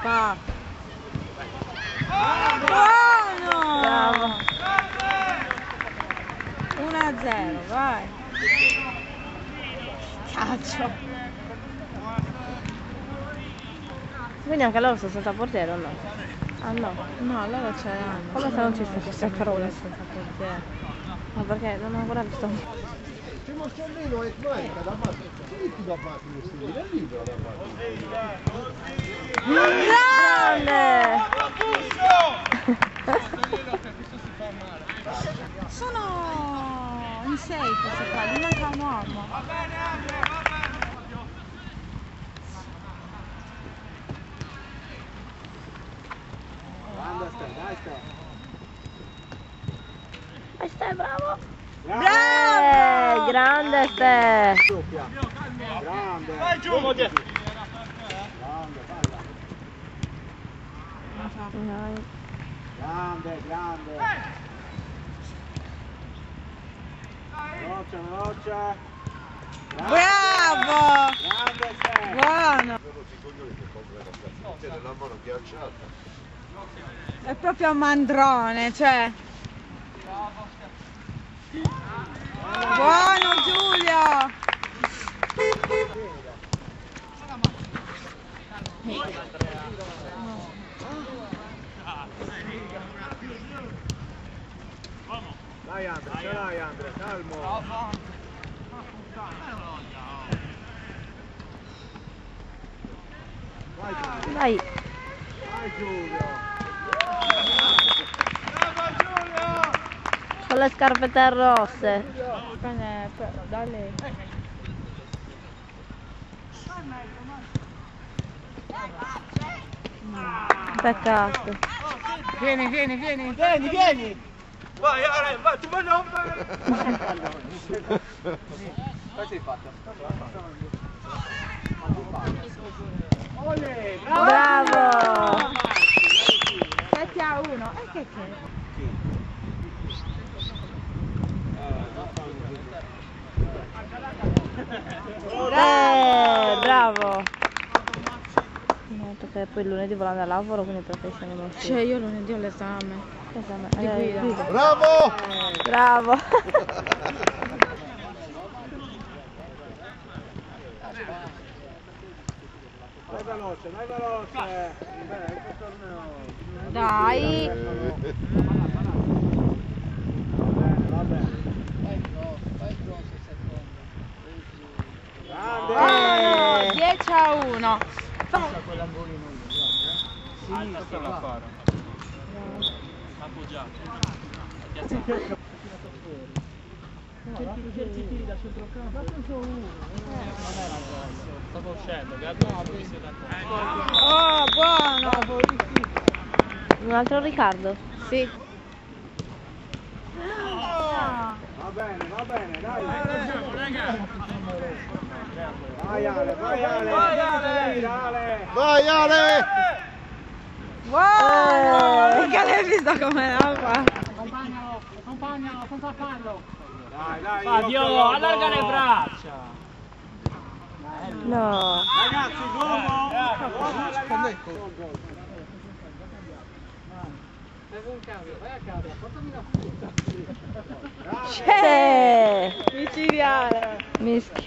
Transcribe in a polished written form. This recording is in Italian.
Fa. Buono! Bravo. 1-0, vai. Caccio. Quindi anche loro sono senza portiere o no? Ah no. No, allora c'è. Come se non ci fosse questa parola senza senza portiere. Ma perché non ho ancora visto. Se non c'è meno è manica da parte, metti da parte lo stile, è libero da parte. Sono in 6 questi qua, gli manca un uomo. Vai Ste, bravo! Bravo! Grande Ste! Grande! Vai giù! Grande, grande, grande! Veloce, veloce! Bravo! Grande Ste! Buono! Tiene la mano ghiacciata. È proprio un mandrone, cioè. Buono Giulio! Dai Andre, ce l'hai Andre, calmo! Vai Giulio! Vai! Vai Giulio! Con le scarpette rosse! Dalle. Peccato! Vieni, vieni, vieni! Vieni, vieni! Vai, Ale, vai, tu vai no! Cosa hai fatto? Olè, Bravo! 7-1, e che c'è? Bravo! Mi ha detto che poi lunedì volando al lavoro, quindi preferisco non uscire. Cioè io lunedì ho l'esame. Di guida. Bravo! Bravo! Vai veloce, vai veloce! Beh, questo torneo... Dai! Va bene. Buono! 10-1. Alza la fara. Appoggiato. Stavo uscendo, Oh, buono! Un altro Riccardo? Sì. Va bene, dai! Vai Ale, vai Ale! Vai, Ale! Ale! Vai Ale! Buono! Mica l'hai visto come la fa? Accompagnalo, senza farlo. Dai, dai! Fabio, allarga le braccia! No! Ragazzi, l'uomo! Vai a casa, portami la frutta. C'è! Micidiale! Mischia!